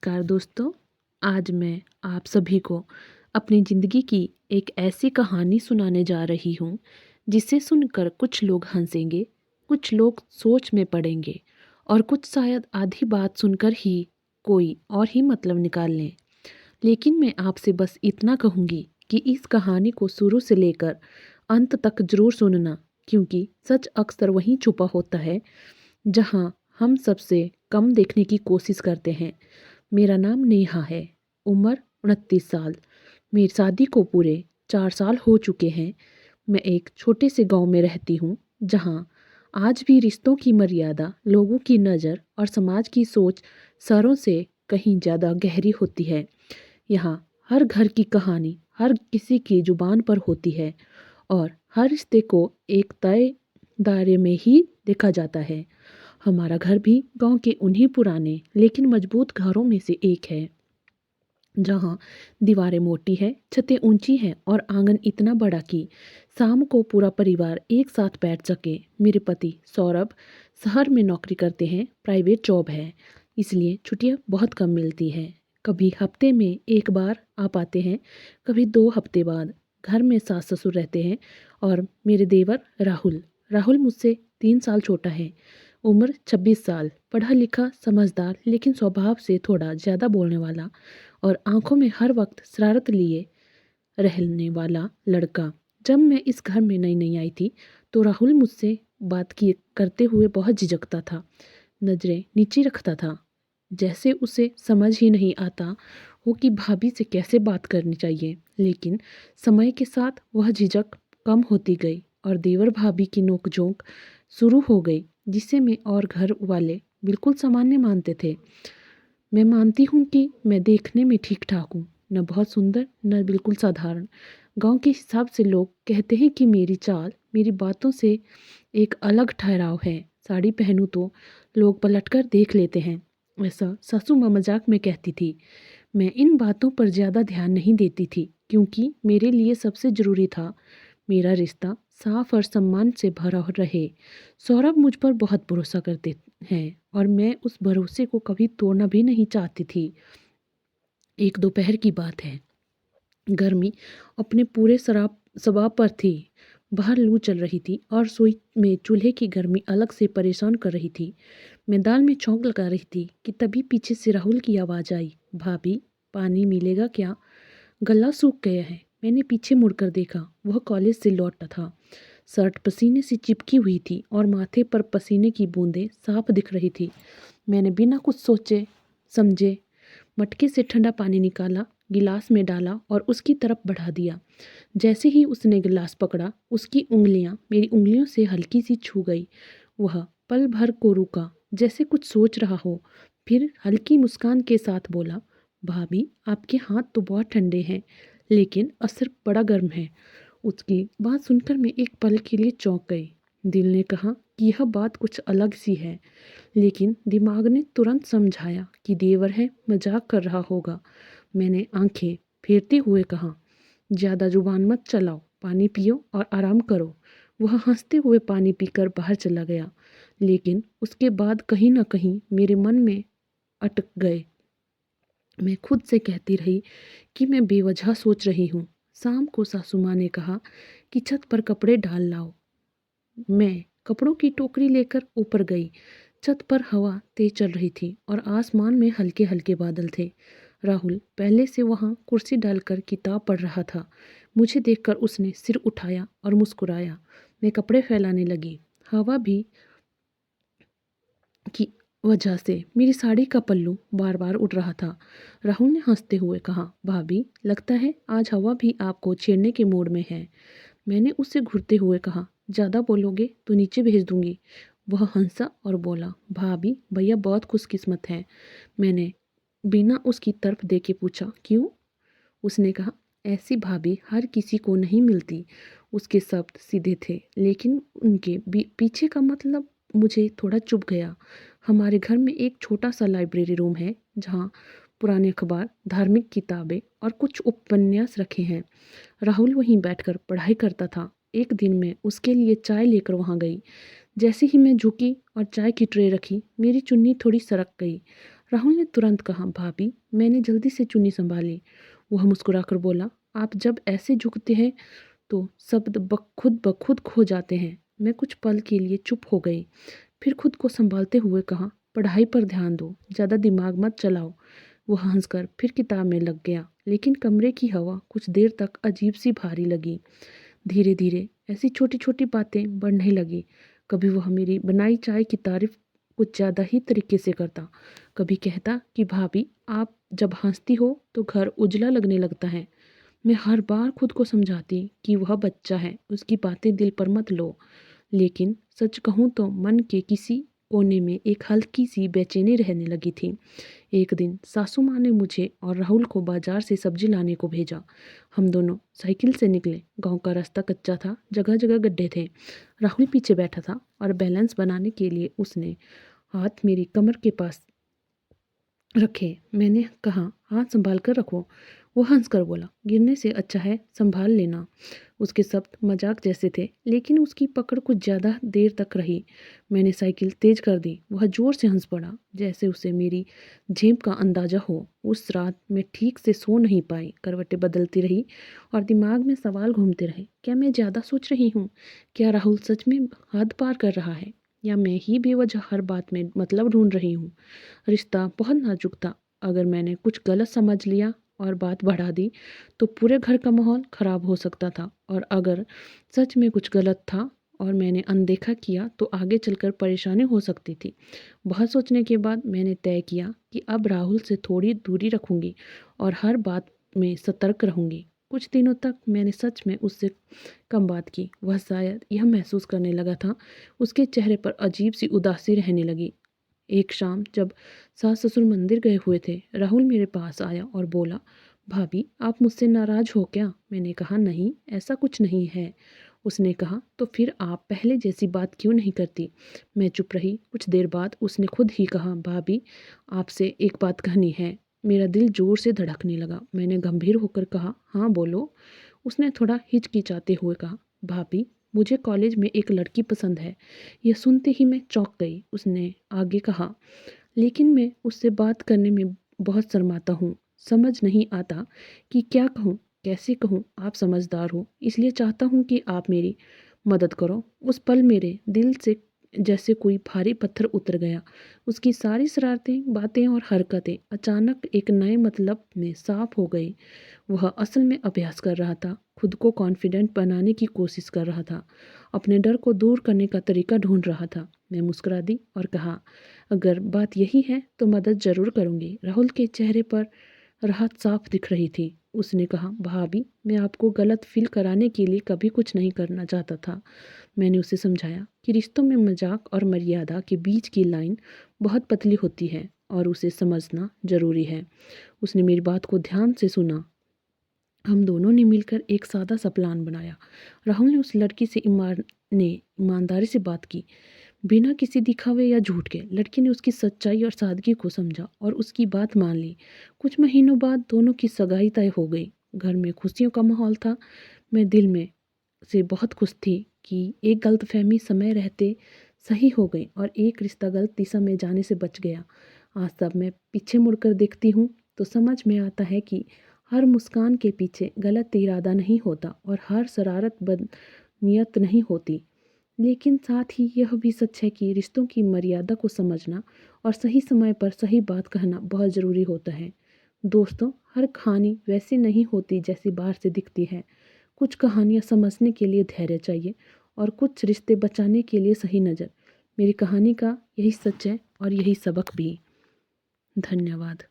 नमस्कार दोस्तों। आज मैं आप सभी को अपनी ज़िंदगी की एक ऐसी कहानी सुनाने जा रही हूँ जिसे सुनकर कुछ लोग हंसेंगे, कुछ लोग सोच में पड़ेंगे और कुछ शायद आधी बात सुनकर ही कोई और ही मतलब निकाल लें। लेकिन मैं आपसे बस इतना कहूँगी कि इस कहानी को शुरू से लेकर अंत तक ज़रूर सुनना, क्योंकि सच अक्सर वहीं छुपा होता है जहाँ हम सबसे कम देखने की कोशिश करते हैं। मेरा नाम नेहा है, उम्र 29 साल। मेरी शादी को पूरे 4 साल हो चुके हैं। मैं एक छोटे से गांव में रहती हूँ, जहाँ आज भी रिश्तों की मर्यादा, लोगों की नज़र और समाज की सोच शहरों से कहीं ज़्यादा गहरी होती है। यहाँ हर घर की कहानी हर किसी की जुबान पर होती है और हर रिश्ते को एक तय दायरे में ही देखा जाता है। हमारा घर भी गांव के उन्हीं पुराने लेकिन मजबूत घरों में से एक है, जहां दीवारें मोटी हैं, छतें ऊंची हैं और आंगन इतना बड़ा कि शाम को पूरा परिवार एक साथ बैठ सके। मेरे पति सौरभ शहर में नौकरी करते हैं, प्राइवेट जॉब है, इसलिए छुट्टियां बहुत कम मिलती हैं। कभी हफ्ते में एक बार आ पाते हैं, कभी 2 हफ्ते बाद। घर में सास ससुर रहते हैं और मेरे देवर राहुल। राहुल मुझसे 3 साल छोटा है। उम्र 26 साल, पढ़ा लिखा, समझदार, लेकिन स्वभाव से थोड़ा ज़्यादा बोलने वाला और आंखों में हर वक्त शरारत लिए रहने वाला लड़का। जब मैं इस घर में नई नई आई थी तो राहुल मुझसे बात किए करते हुए बहुत झिझकता था, नज़रें नीचे रखता था, जैसे उसे समझ ही नहीं आता हो कि भाभी से कैसे बात करनी चाहिए। लेकिन समय के साथ वह झिझक कम होती गई और देवर भाभी की नोकझोंक शुरू हो गई, जिसे मैं और घर वाले बिल्कुल सामान्य मानते थे। मैं मानती हूँ कि मैं देखने में ठीक ठाक हूँ, न बहुत सुंदर न बिल्कुल साधारण। गांव के हिसाब से लोग कहते हैं कि मेरी चाल, मेरी बातों से एक अलग ठहराव है। साड़ी पहनूं तो लोग पलटकर देख लेते हैं, ऐसा सासू माँ मजाक में कहती थी। मैं इन बातों पर ज़्यादा ध्यान नहीं देती थी, क्योंकि मेरे लिए सबसे ज़रूरी था मेरा रिश्ता साफ और सम्मान से भरा रहे। सौरभ मुझ पर बहुत भरोसा करते हैं और मैं उस भरोसे को कभी तोड़ना भी नहीं चाहती थी। एक दोपहर की बात है। गर्मी अपने पूरे शराब शबाब पर थी। बाहर लू चल रही थी और रसोई में चूल्हे की गर्मी अलग से परेशान कर रही थी। मैं दाल में छौंक लगा रही थी कि तभी पीछे से राहुल की आवाज़ आई, भाभी पानी मिलेगा क्या? गला सूख गया है। मैंने पीछे मुड़कर देखा, वह कॉलेज से लौटा था। शर्ट पसीने से चिपकी हुई थी और माथे पर पसीने की बूंदें साफ दिख रही थी। मैंने बिना कुछ सोचे समझे मटके से ठंडा पानी निकाला, गिलास में डाला और उसकी तरफ बढ़ा दिया। जैसे ही उसने गिलास पकड़ा, उसकी उंगलियां मेरी उंगलियों से हल्की सी छू गई। वह पल भर को रुका, जैसे कुछ सोच रहा हो, फिर हल्की मुस्कान के साथ बोला, भाभी आपके हाथ तो बहुत ठंडे हैं, लेकिन असर बड़ा गर्म है। उसकी बात सुनकर मैं एक पल के लिए चौंक गई। दिल ने कहा कि यह बात कुछ अलग सी है, लेकिन दिमाग ने तुरंत समझाया कि देवर है, मजाक कर रहा होगा। मैंने आंखें फेरते हुए कहा, ज़्यादा जुबान मत चलाओ, पानी पियो और आराम करो। वह हंसते हुए पानी पीकर बाहर चला गया, लेकिन उसके बाद कहीं ना कहीं मेरे मन में अटक गए। मैं खुद से कहती रही कि मैं बेवजह सोच रही हूँ। शाम को सासू माँ ने कहा कि छत पर कपड़े डाल लाओ। मैं कपड़ों की टोकरी लेकर ऊपर गई। छत पर हवा तेज चल रही थी और आसमान में हल्के हल्के बादल थे। राहुल पहले से वहाँ कुर्सी डालकर किताब पढ़ रहा था। मुझे देखकर उसने सिर उठाया और मुस्कुराया। मैं कपड़े फैलाने लगी। हवा भी की वजह से मेरी साड़ी का पल्लू बार बार उड़ रहा था। राहुल ने हंसते हुए कहा, भाभी लगता है आज हवा भी आपको छेड़ने के मूड में है। मैंने उससे घूरते हुए कहा, ज़्यादा बोलोगे तो नीचे भेज दूंगी। वह हंसा और बोला, भाभी भैया बहुत खुशकिस्मत हैं। मैंने बिना उसकी तरफ देखे पूछा, क्यों? उसने कहा, ऐसी भाभी हर किसी को नहीं मिलती। उसके शब्द सीधे थे, लेकिन उनके पीछे का मतलब मुझे थोड़ा चुभ गया। हमारे घर में एक छोटा सा लाइब्रेरी रूम है, जहाँ पुराने अखबार, धार्मिक किताबें और कुछ उपन्यास रखे हैं। राहुल वहीं बैठकर पढ़ाई करता था। एक दिन मैं उसके लिए चाय लेकर वहाँ गई। जैसे ही मैं झुकी और चाय की ट्रे रखी, मेरी चुन्नी थोड़ी सरक गई। राहुल ने तुरंत कहा, भाभी। मैंने जल्दी से चुन्नी संभाली। वह मुस्कुराकर बोला, आप जब ऐसे झुकते हैं तो शब्द खुद ब खुद खो जाते हैं। मैं कुछ पल के लिए चुप हो गई, फिर खुद को संभालते हुए कहा, पढ़ाई पर ध्यान दो, ज़्यादा दिमाग मत चलाओ। वह हंसकर फिर किताब में लग गया, लेकिन कमरे की हवा कुछ देर तक अजीब सी भारी लगी। धीरे धीरे ऐसी छोटी छोटी बातें बढ़ने लगी। कभी वह मेरी बनाई चाय की तारीफ कुछ ज़्यादा ही तरीके से करता, कभी कहता कि भाभी आप जब हंसती हो तो घर उजला लगने लगता है। मैं हर बार खुद को समझाती कि वह बच्चा है, उसकी बातें दिल पर मत लो। लेकिन सच कहूँ तो मन के किसी कोने में एक हल्की सी बेचैनी रहने लगी थी। एक दिन सासू माँ ने मुझे और राहुल को बाजार से सब्जी लाने को भेजा। हम दोनों साइकिल से निकले। गांव का रास्ता कच्चा था, जगह जगह गड्ढे थे। राहुल पीछे बैठा था और बैलेंस बनाने के लिए उसने हाथ मेरी कमर के पास रखे। मैंने कहा, हाथ संभाल कर रखो। वो हंसकर बोला, गिरने से अच्छा है संभाल लेना। उसके शब्द मजाक जैसे थे, लेकिन उसकी पकड़ कुछ ज़्यादा देर तक रही। मैंने साइकिल तेज कर दी। वह जोर से हंस पड़ा, जैसे उसे मेरी झेप का अंदाजा हो। उस रात मैं ठीक से सो नहीं पाई। करवटें बदलती रही और दिमाग में सवाल घूमते रहे। क्या मैं ज़्यादा सोच रही हूँ? क्या राहुल सच में हद पार कर रहा है, या मैं ही बेवजह हर बात में मतलब ढूंढ रही हूँ? रिश्ता बहुत नाजुक था। अगर मैंने कुछ गलत समझ लिया और बात बढ़ा दी तो पूरे घर का माहौल खराब हो सकता था, और अगर सच में कुछ गलत था और मैंने अनदेखा किया तो आगे चलकर परेशानी हो सकती थी। बहुत सोचने के बाद मैंने तय किया कि अब राहुल से थोड़ी दूरी रखूंगी और हर बात में सतर्क रहूंगी। कुछ दिनों तक मैंने सच में उससे कम बात की। वह शायद यह महसूस करने लगा था। उसके चेहरे पर अजीब सी उदासी रहने लगी। एक शाम जब सास ससुर मंदिर गए हुए थे, राहुल मेरे पास आया और बोला, भाभी आप मुझसे नाराज हो क्या? मैंने कहा, नहीं ऐसा कुछ नहीं है। उसने कहा, तो फिर आप पहले जैसी बात क्यों नहीं करती? मैं चुप रही। कुछ देर बाद उसने खुद ही कहा, भाभी आपसे एक बात कहनी है। मेरा दिल जोर से धड़कने लगा। मैंने गंभीर होकर कहा, हाँ बोलो। उसने थोड़ा हिचकिचाते हुए कहा, भाभी मुझे कॉलेज में एक लड़की पसंद है। यह सुनते ही मैं चौंक गई। उसने आगे कहा, लेकिन मैं उससे बात करने में बहुत शर्माता हूँ। समझ नहीं आता कि क्या कहूँ, कैसे कहूँ। आप समझदार हो, इसलिए चाहता हूँ कि आप मेरी मदद करो। उस पल मेरे दिल से जैसे कोई भारी पत्थर उतर गया। उसकी सारी शरारतें, बातें और हरकतें अचानक एक नए मतलब में साफ हो गई। वह असल में अभ्यास कर रहा था, खुद को कॉन्फिडेंट बनाने की कोशिश कर रहा था, अपने डर को दूर करने का तरीका ढूंढ रहा था। मैं मुस्कुरा दी और कहा, अगर बात यही है तो मदद ज़रूर करूँगी। राहुल के चेहरे पर राहत साफ दिख रही थी। उसने कहा, भाभी मैं आपको गलत फील कराने के लिए कभी कुछ नहीं करना चाहता था। मैंने उसे समझाया कि रिश्तों में मजाक और मर्यादा के बीच की लाइन बहुत पतली होती है और उसे समझना ज़रूरी है। उसने मेरी बात को ध्यान से सुना। हम दोनों ने मिलकर एक सादा सा प्लान बनाया। राहुल ने उस लड़की से ईमानदारी से बात की, बिना किसी दिखावे या झूठ के। लड़की ने उसकी सच्चाई और सादगी को समझा और उसकी बात मान ली। कुछ महीनों बाद दोनों की सगाई तय हो गई। घर में खुशियों का माहौल था। मैं दिल में से बहुत खुश थी कि एक गलतफहमी समय रहते सही हो गई और एक रिश्ता गलत दिशा में जाने से बच गया। आज जब मैं पीछे मुड़कर देखती हूँ तो समझ में आता है कि हर मुस्कान के पीछे गलत इरादा नहीं होता और हर शरारत बदनीयत नहीं होती। लेकिन साथ ही यह भी सच है कि रिश्तों की मर्यादा को समझना और सही समय पर सही बात कहना बहुत ज़रूरी होता है। दोस्तों, हर कहानी वैसी नहीं होती जैसी बाहर से दिखती है। कुछ कहानियाँ समझने के लिए धैर्य चाहिए और कुछ रिश्ते बचाने के लिए सही नज़र। मेरी कहानी का यही सच है और यही सबक भी। धन्यवाद।